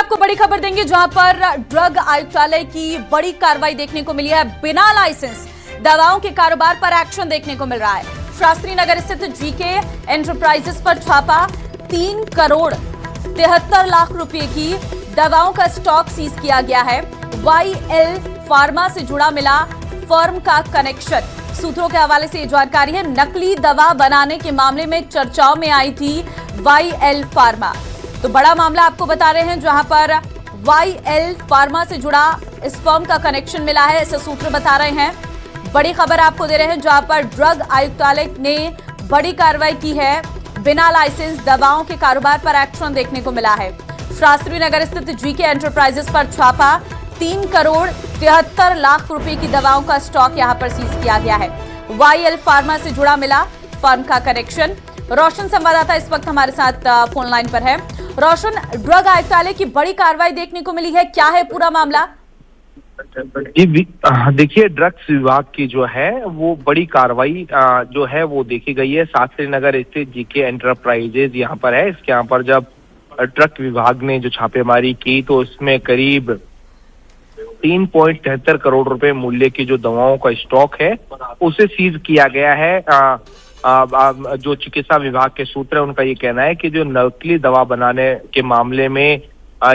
आपको बड़ी खबर देंगे जहां पर ड्रग आयुक्तालय की बड़ी कार्रवाई देखने को मिली है। बिना लाइसेंस दवाओं के कारोबार पर एक्शन देखने को मिल रहा है। शास्त्री नगर स्थित जीके एंटरप्राइजेस पर छापा, 3 करोड़ 73 लाख रुपए की दवाओं का स्टॉक सीज किया गया है। वाईएल फार्मा से जुड़ा मिला फर्म का कनेक्शन। सूत्रों के हवाले से ये जानकारी है। नकली दवा बनाने के मामले में चर्चाओं में आई थी वाईएल फार्मा। तो बड़ा मामला आपको बता रहे हैं जहां पर वाईएल फार्मा से जुड़ा इस फर्म का कनेक्शन मिला है, ऐसे सूत्र बता रहे हैं। बड़ी खबर आपको दे रहे हैं जहां पर ड्रग आयुक्तालय ने बड़ी कार्रवाई की है। बिना लाइसेंस दवाओं के कारोबार पर एक्शन देखने को मिला है। शास्त्री नगर स्थित जीके एंटरप्राइजेस पर छापा, 3 करोड़ 73 लाख रुपए की दवाओं का स्टॉक यहां पर सीज किया गया है। वाईएल फार्मा से जुड़ा मिला फर्म का कनेक्शन। रोशन संवाददाता इस वक्त हमारे साथ फोन लाइन पर है। रोशन, ड्रग आयुक्तालय की बड़ी कार्रवाई देखने को मिली है, क्या है पूरा मामला? जी देखिए, ड्रग्स विभाग की जो है वो बड़ी कार्रवाई जो है वो देखी गई है। शास्त्री नगर स्थित जीके एंटरप्राइजेज यहाँ पर है। इसके यहाँ पर जब ड्रग विभाग ने जो छापेमारी की तो इसमें करीब 3.73 करोड़ रुपए मूल्य की जो दवाओं का स्टॉक है उसे सीज किया गया है। जो चिकित्सा विभाग के सूत्र है उनका ये कहना है कि जो नकली दवा बनाने के मामले में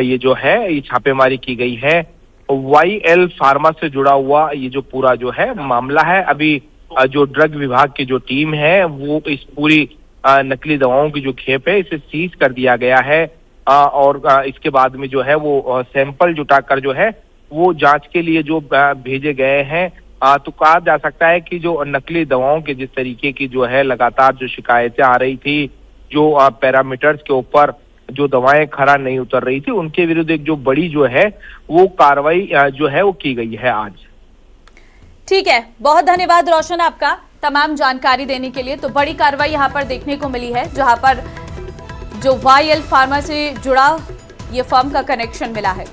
ये जो है ये छापेमारी की गई है। वाईएल फार्मा से जुड़ा हुआ ये जो पूरा जो है मामला है। अभी जो ड्रग विभाग की जो टीम है वो इस पूरी नकली दवाओं की जो खेप है इसे सीज कर दिया गया है। और इसके बाद में जो है वो सैंपल जुटाकर जो है वो जांच के लिए जो भेजे गए हैं। तो कहा जा सकता है कि जो नकली दवाओं के जिस तरीके की जो है लगातार जो शिकायतें आ रही थी, जो पैरामीटर्स के ऊपर जो दवाएं खरा नहीं उतर रही थी, उनके विरुद्ध एक जो बड़ी जो है वो कार्रवाई जो है वो की गई है आज। ठीक है, बहुत धन्यवाद रोशन आपका तमाम जानकारी देने के लिए। तो बड़ी कार्रवाई यहाँ पर देखने को मिली है जहां पर जो वाईएल फार्मा से जुड़ा ये फर्म का कनेक्शन मिला है।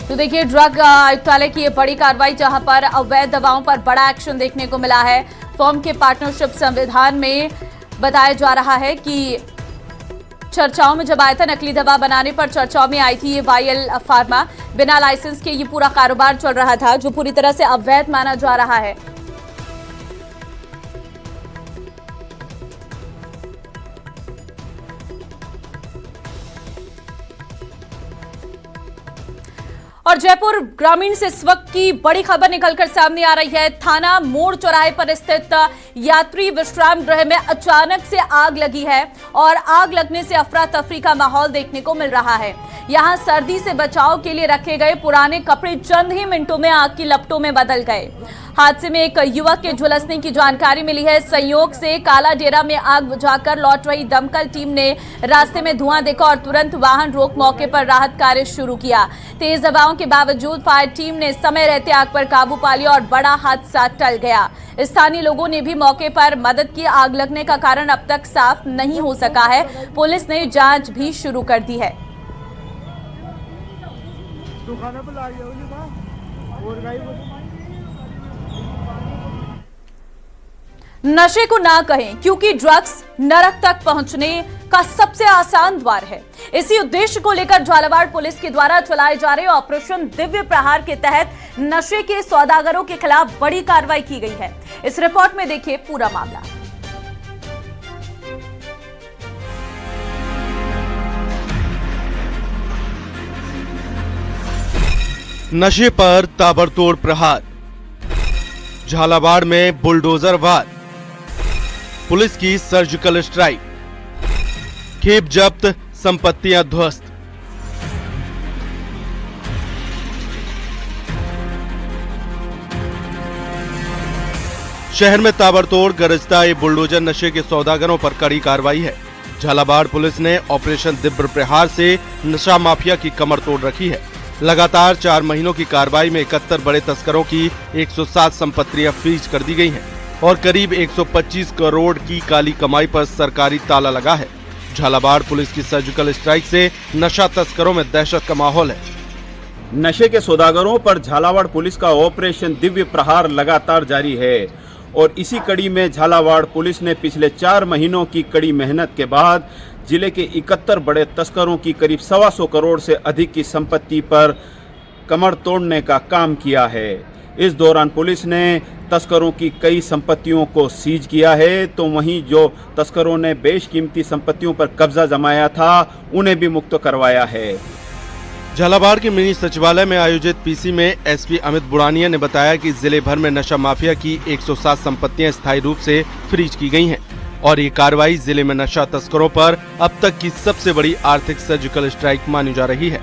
तो देखिए, ड्रग आयुक्तालय की ये बड़ी कार्रवाई जहां पर अवैध दवाओं पर बड़ा एक्शन देखने को मिला है। फर्म के पार्टनरशिप संविधान में बताया जा रहा है कि चर्चाओं में जब आया था, नकली दवा बनाने पर चर्चाओं में आई थी ये वाईएल फार्मा। बिना लाइसेंस के ये पूरा कारोबार चल रहा था जो पूरी तरह से अवैध माना जा रहा है। और जयपुर ग्रामीण से इस वक्त की बड़ी खबर निकलकर सामने आ रही है। थाना मोड़ चौराहे पर स्थित यात्री विश्राम गृह में अचानक से आग लगी है और आग लगने से अफरा तफरी का माहौल देखने को मिल रहा है। यहां सर्दी से बचाव के लिए रखे गए पुराने कपड़े चंद ही मिनटों में आग की लपटों में बदल गए। हादसे में एक युवक के झुलसने की जानकारी मिली है। संयोग से काला डेरा में आग बुझाकर लौट रही दमकल टीम ने रास्ते में धुआं देखा और तुरंत वाहन रोक मौके पर राहत कार्य शुरू किया। तेज हवाओं के बावजूद फायर टीम ने समय रहते आग पर काबू पा लिया और बड़ा हादसा टल गया। स्थानीय लोगों ने भी मौके पर मदद की। आग लगने का कारण अब तक साफ नहीं हो सका है। पुलिस ने जांच भी शुरू कर दी है। नशे को ना कहें, क्योंकि ड्रग्स नरक तक पहुंचने का सबसे आसान द्वार है। इसी उद्देश्य को लेकर झालावाड़ पुलिस के द्वारा चलाए जा रहे ऑपरेशन दिव्य प्रहार के तहत नशे के सौदागरों के खिलाफ बड़ी कार्रवाई की गई है। इस रिपोर्ट में देखिए पूरा मामला। नशे पर ताबड़तोड़ प्रहार, झालावाड़ में बुलडोजर वार, पुलिस की सर्जिकल स्ट्राइक, खेप जब्त, संपत्तियां ध्वस्त। शहर में ताबड़तोड़ गरजता ये बुलडोजर नशे के सौदागरों पर कड़ी कार्रवाई है। झालावाड़ पुलिस ने ऑपरेशन दिव्य प्रहार से नशा माफिया की कमर तोड़ रखी है। लगातार 4 महीनों की कार्रवाई में 71 बड़े तस्करों की 107 संपत्तियां फ्रीज कर दी गई हैं और करीब 125 करोड़ की काली कमाई पर सरकारी ताला लगा है। झालावाड़ पुलिस की सर्जिकल स्ट्राइक से नशा तस्करों में दहशत का माहौल है। नशे के सौदागरों पर झालावाड़ पुलिस का ऑपरेशन दिव्य प्रहार लगातार जारी है और इसी कड़ी में झालावाड़ पुलिस ने पिछले 4 महीनों की कड़ी मेहनत के बाद जिले के 71 बड़े तस्करों की करीब 125 करोड़ से अधिक की संपत्ति पर कमर तोड़ने का काम किया है। इस दौरान पुलिस ने तस्करों की कई संपत्तियों को सीज किया है, तो वहीं जो तस्करों ने बेशकीमती संपत्तियों पर कब्जा जमाया था उन्हें भी मुक्त करवाया है। झालावाड़ के मिनी सचिवालय में आयोजित पीसी में एसपी अमित बुरानिया ने बताया कि जिले भर में नशा माफिया की 107 संपत्तियां स्थायी रूप से फ्रीज की गई हैं और ये कार्रवाई जिले में नशा तस्करों पर अब तक की सबसे बड़ी आर्थिक सर्जिकल स्ट्राइक मानी जा रही है।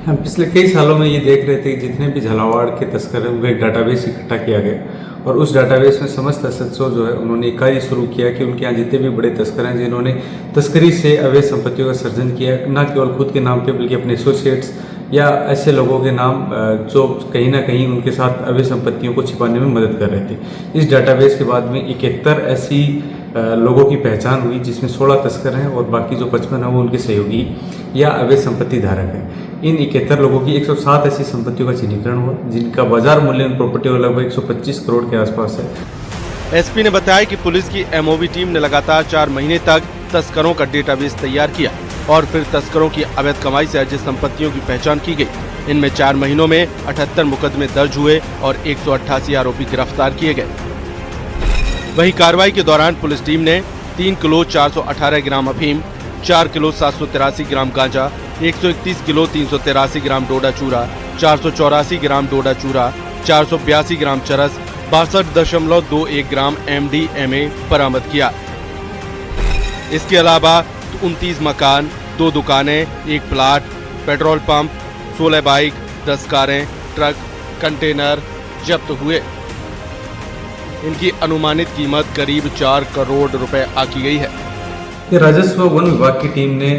हम पिछले कई सालों में ये देख रहे थे कि जितने भी झालावाड़ के तस्कर हैं उनका एक डाटाबेस इकट्ठा किया गया और उस डाटाबेस में समस्त एसएचओ जो है उन्होंने एक कार्य शुरू किया कि उनके यहाँ जितने भी बड़े तस्कर हैं जिन्होंने तस्करी से अवैध संपत्तियों का सर्जन किया, न केवल खुद के नाम पे बल्कि अपने एसोसिएट्स या ऐसे लोगों के नाम जो कहीं ना कहीं उनके साथ अवैध संपत्तियों को छिपाने में मदद कर रहे थे। इस डाटाबेस के बाद में 71 ऐसी लोगों की पहचान हुई जिसमें 16 तस्कर हैं और बाकी जो 55 हैं वो उनके सहयोगी या अवैध संपत्ति धारक हैं। इन 71 लोगों की 107 ऐसी संपत्तियों का चिन्हीकरण हुआ जिनका बाजार मूल्य इन प्रॉपर्टी का लगभग 125 करोड़ के आसपास है। एसपी ने बताया कि पुलिस की एमओबी टीम ने लगातार 4 महीने तक तस्करों का डेटाबेस तैयार किया और फिर तस्करों की अवैध कमाई से अर्जित संपत्तियों की पहचान की गई। इनमें 4 महीनों में 78 मुकदमे दर्ज हुए और 188 आरोपी गिरफ्तार किए गए। वहीं कार्रवाई के दौरान पुलिस टीम ने 3 किलो 418 ग्राम अफीम, 4 किलो 783 ग्राम गांजा, 131 किलो 383 ग्राम डोडा चूरा, 484 ग्राम डोडा चूरा, 482 ग्राम चरस, 62.21 ग्राम MDMA बरामद किया। इसके अलावा 29 मकान, 2 दुकानें, 1 प्लाट, पेट्रोल पंप, 16 बाइक, 10 कारें, ट्रक, कंटेनर जब्त हुए। इनकी अनुमानित कीमत करीब 4 करोड़ रुपए आकी गई है। ये राजस्व वन विभाग की टीम ने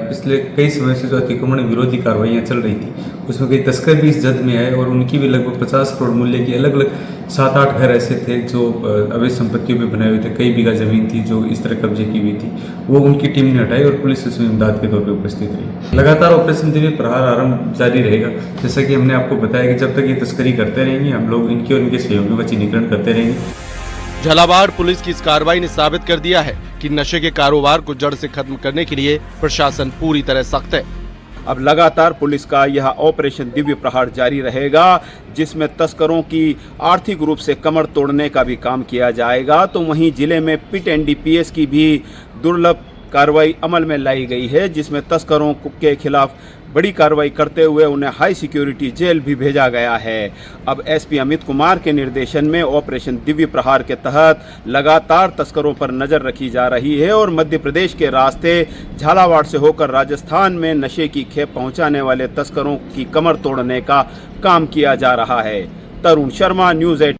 पिछले कई समय से जो अतिक्रमण विरोधी कार्रवाइयाँ चल रही थी उसमें कई तस्कर भी इस जद में आए और उनकी भी लगभग 50 करोड़ मूल्य की अलग अलग 7-8 घर ऐसे थे जो अवैध संपत्तियों पे बनाए हुए थे। कई बीघा जमीन थी जो इस तरह कब्जे की हुई थी, वो उनकी टीम ने हटाई और पुलिस इसमें इमदाद के तौर पर उपस्थित रही। लगातार ऑपरेशन दिव्य प्रहार आरंभ जारी रहेगा। जैसा कि हमने आपको बताया कि जब तक ये तस्करी करते रहेंगे हम लोग इनके और इनके सहयोगियों का चिन्हीकरण करते रहेंगे। झालावाड़ पुलिस की इस कार्रवाई ने साबित कर दिया है कि नशे के कारोबार को जड़ से खत्म करने के लिए प्रशासन पूरी तरह सख्त है। अब लगातार पुलिस का यह ऑपरेशन दिव्य प्रहार जारी रहेगा जिसमें तस्करों की आर्थिक रूप से कमर तोड़ने का भी काम किया जाएगा। तो वहीं जिले में पिट एनडीपीएस की भी दुर्लभ कार्रवाई अमल में लाई गई है जिसमें तस्करों के खिलाफ बड़ी कार्रवाई करते हुए उन्हें हाई सिक्योरिटी जेल भी भेजा गया है। अब एसपी अमित कुमार के निर्देशन में ऑपरेशन दिव्य प्रहार के तहत लगातार तस्करों पर नजर रखी जा रही है और मध्य प्रदेश के रास्ते झालावाड़ से होकर राजस्थान में नशे की खेप पहुंचाने वाले तस्करों की कमर तोड़ने का काम किया जा रहा है। तरुण शर्मा, न्यूज़ 8।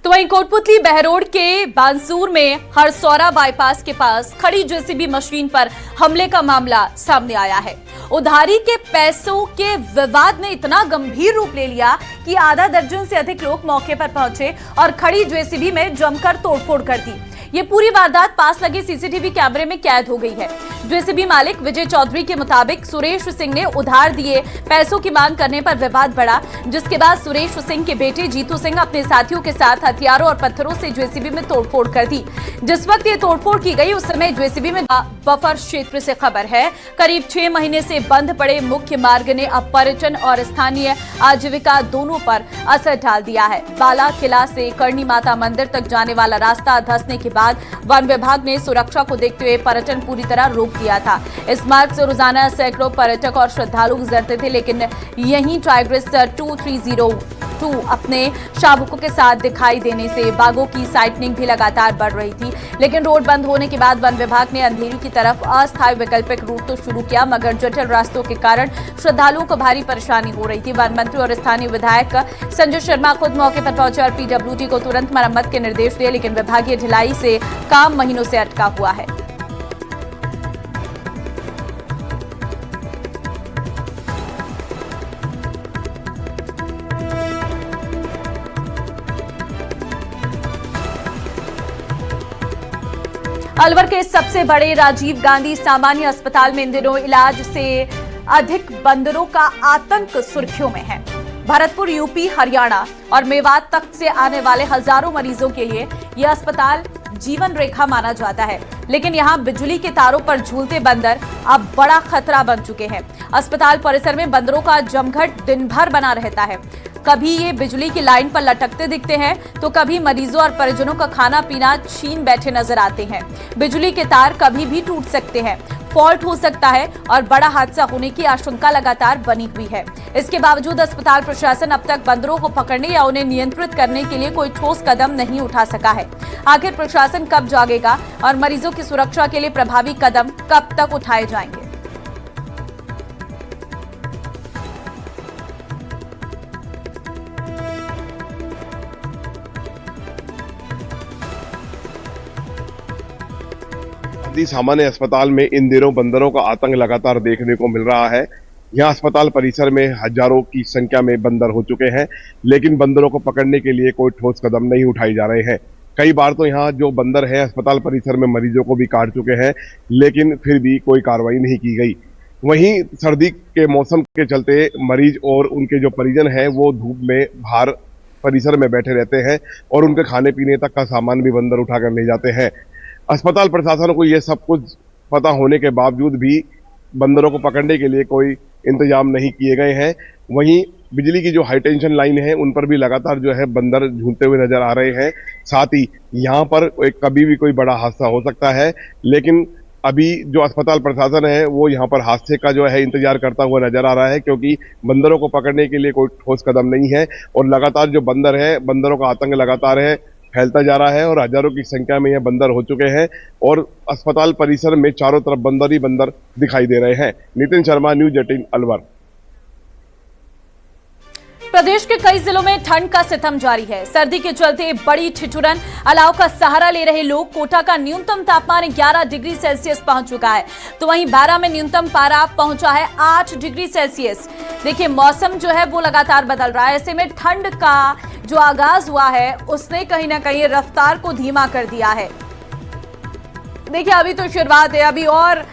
तो वहीं कोटपुतली बहरोड के बांसूर में हरसौरा बाईपास के पास खड़ी जेसीबी मशीन पर हमले का मामला सामने आया है। उधारी के पैसों के विवाद ने इतना गंभीर रूप ले लिया कि आधा दर्जन से अधिक लोग मौके पर पहुंचे और खड़ी जेसीबी में जमकर तोड़फोड़ कर दी। ये पूरी वारदात पास लगे सीसीटीवी कैमरे में कैद हो गई है। जेसीबी मालिक विजय चौधरी के मुताबिक सुरेश सिंह ने उधार दिए पैसों की मांग करने पर विवाद बढ़ा, जिसके बाद सुरेश सिंह के बेटे जीतू सिंह अपने साथियों के साथ हथियारों और पत्थरों से जेसीबी में तोड़फोड़ कर दी। जिस वक्त ये तोड़फोड़ की गई उस समय जेसीबी में बफर क्षेत्र से खबर है करीब 6 महीने से बंद पड़े मुख्य मार्ग ने अब पर्यटन और स्थानीय आजीविका दोनों पर असर डाल दिया है। बाला किला से करणी माता मंदिर तक जाने वाला रास्ता धंसने के बाद वन विभाग ने सुरक्षा को देखते हुए पर्यटन पूरी तरह रोक दिया था। इस मार्ग से रोजाना सैकड़ों पर्यटक और श्रद्धालु गुजरते थे, लेकिन यहीं टाइग्रिस 2302 अपने शावकों के साथ दिखाई देने से बाघों की साइटनिंग भी लगातार बढ़ रही थी। लेकिन रोड बंद होने के बाद वन विभाग ने अंधेरी की तरफ अस्थायी वैकल्पिक रूट तो शुरू किया, मगर जटिल रास्तों के कारण श्रद्धालुओं को भारी परेशानी हो रही थी। वन मंत्री और स्थानीय विधायक संजय शर्मा खुद मौके पर पहुंचे और पीडब्ल्यूडी को तुरंत मरम्मत के निर्देश दिए, लेकिन विभागीय ढिलाई से काम महीनों से अटका हुआ है। अलवर के सबसे बड़े राजीव गांधी सामान्य अस्पताल में इन दिनों इलाज से अधिक बंदरों का आतंक सुर्खियों में है। भरतपुर, यूपी, हरियाणा और मेवात तक से आने वाले हजारों मरीजों के लिए यह अस्पताल जीवन रेखा माना जाता है, लेकिन यहां बिजली के तारों पर झूलते बंदर अब बड़ा खतरा बन चुके हैं। अस्पताल परिसर में बंदरों का जमघट दिन भर बना रहता है। कभी ये बिजली की लाइन पर लटकते दिखते हैं तो कभी मरीजों और परिजनों का खाना पीना छीन बैठे नजर आते हैं। बिजली के तार कभी भी टूट सकते हैं, फॉल्ट हो सकता है और बड़ा हादसा होने की आशंका लगातार बनी हुई है। इसके बावजूद अस्पताल प्रशासन अब तक बंदरों को पकड़ने या उन्हें नियंत्रित करने के लिए कोई ठोस कदम नहीं उठा सका है। आखिर प्रशासन कब जागेगा और मरीजों की सुरक्षा के लिए प्रभावी कदम कब तक उठाए जाएंगे? सामान्य अस्पताल में इन दिनों बंदरों का आतंक लगातार देखने को मिल रहा है। यहाँ अस्पताल परिसर में हजारों की संख्या में बंदर हो चुके हैं, लेकिन बंदरों को पकड़ने के लिए कोई ठोस कदम नहीं उठाए जा रहे हैं। कई बार तो यहाँ जो बंदर हैं अस्पताल परिसर में मरीजों को भी काट चुके हैं, लेकिन फिर भी कोई कार्रवाई नहीं की गई। वहीं सर्दी के मौसम के चलते मरीज और उनके जो परिजन हैं वो धूप में बाहर परिसर में बैठे रहते हैं और उनके खाने पीने तक का सामान भी बंदर उठाकर ले जाते हैं। अस्पताल प्रशासन को यह सब कुछ पता होने के बावजूद भी बंदरों को पकड़ने के लिए कोई इंतजाम नहीं किए गए हैं। वहीं बिजली की जो हाई टेंशन लाइन है उन पर भी लगातार जो है बंदर झूलते हुए नजर आ रहे हैं। साथ ही यहाँ पर कभी भी कोई बड़ा हादसा हो सकता है, लेकिन अभी जो अस्पताल प्रशासन है वो यहाँ पर हादसे का जो है इंतजार करता हुआ नजर आ रहा है, क्योंकि बंदरों को पकड़ने के लिए कोई ठोस कदम नहीं है और लगातार जो बंदर है, बंदरों का आतंक लगातार है फैलता जा रहा है और हजारों की संख्या में यह बंदर हो चुके हैं और अस्पताल परिसर में चारों तरफ बंदर ही बंदर दिखाई दे रहे हैं। नितिन शर्मा, न्यूज 18 अलवर। प्रदेश के कई जिलों में ठंड का सितम जारी है। सर्दी के चलते बड़ी ठिठुरन अलाव का सहारा ले रहे लोग। कोटा का न्यूनतम तापमान 11 डिग्री सेल्सियस पहुंच चुका है, तो वहीं बारा में न्यूनतम पारा पहुंचा है 8 डिग्री सेल्सियस। देखिए, मौसम जो है वो लगातार बदल रहा है। ऐसे में ठंड का जो आगाज हुआ है उसने कहीं ना कहीं रफ्तार को धीमा कर दिया है। देखिए, अभी तो शुरुआत है, अभी और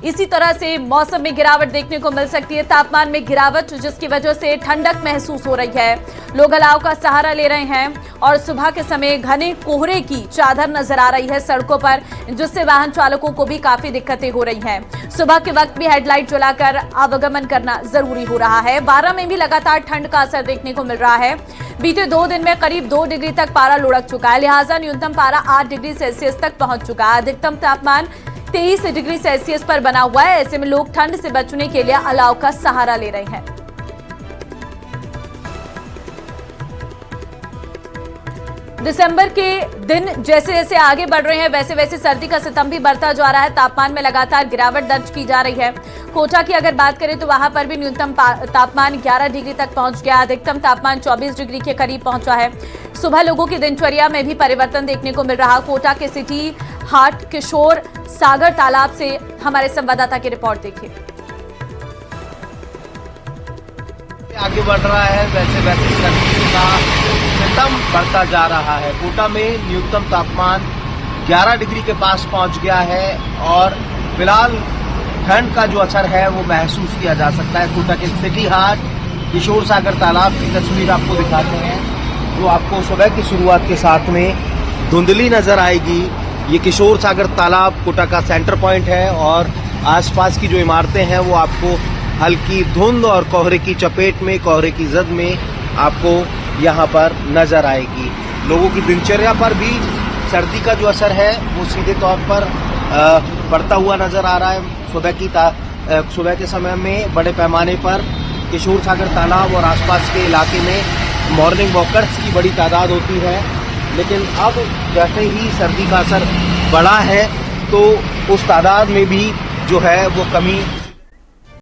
इसी तरह से मौसम में गिरावट देखने को मिल सकती है। तापमान में गिरावट जिसकी वजह से ठंडक महसूस हो रही है। लोग अलाव का सहारा ले रहे हैं और सुबह के समय घने कोहरे की चादर नजर आ रही है सड़कों पर, जिससे वाहन चालकों को भी काफी दिक्कतें हो रही हैं। सुबह के वक्त भी हेडलाइट जलाकर आवागमन करना जरूरी हो रहा है। बारा में भी लगातार ठंड का असर देखने को मिल रहा है। बीते 2 दिन में करीब 2 डिग्री तक पारा लुढ़क चुका है, लिहाजा न्यूनतम पारा 8 डिग्री सेल्सियस तक पहुंच चुका है। अधिकतम तापमान 23 डिग्री सेल्सियस पर बना हुआ है। ऐसे में लोग ठंड से बचने के लिए अलाव का सहारा ले रहे हैं। दिसंबर के दिन जैसे जैसे आगे बढ़ रहे हैं वैसे वैसे सर्दी का सितम भी बढ़ता जा रहा है। तापमान में लगातार गिरावट दर्ज की जा रही है। कोटा की अगर बात करें तो वहां पर भी न्यूनतम तापमान 11 डिग्री तक पहुंच गया। अधिकतम तापमान 24 डिग्री के करीब पहुंचा है। सुबह लोगों की दिनचर्या में भी परिवर्तन देखने को मिल रहा। कोटा के सिटी हाट किशोर सागर तालाब से हमारे संवाददाता की रिपोर्ट देखिए। आगे बढ़ रहा है वैसे वैसे सर्दी का सितम बढ़ता जा रहा है। कोटा में न्यूनतम तापमान 11 डिग्री के पास पहुंच गया है और फिलहाल ठंड का जो असर है वो महसूस किया जा सकता है। कोटा के सिटी हाट किशोर सागर तालाब की तस्वीर आपको दिखाते हैं, जो आपको सुबह की शुरुआत के साथ में धुंधली नजर आएगी। ये किशोर सागर तालाब कोटा का सेंटर पॉइंट है और आसपास की जो इमारतें हैं वो आपको हल्की धुंध और कोहरे की चपेट में, कोहरे की जद में आपको यहाँ पर नजर आएगी। लोगों की दिनचर्या पर भी सर्दी का जो असर है वो सीधे तौर पर बढ़ता हुआ नजर आ रहा है। सुबह के समय में बड़े पैमाने पर किशोर सागर तालाब और आसपास के इलाके में मॉर्निंग वॉकर्स की बड़ी तादाद होती है, लेकिन अब जैसे ही सर्दी का असर बढ़ा है तो उस तादाद में भी जो है वो कमी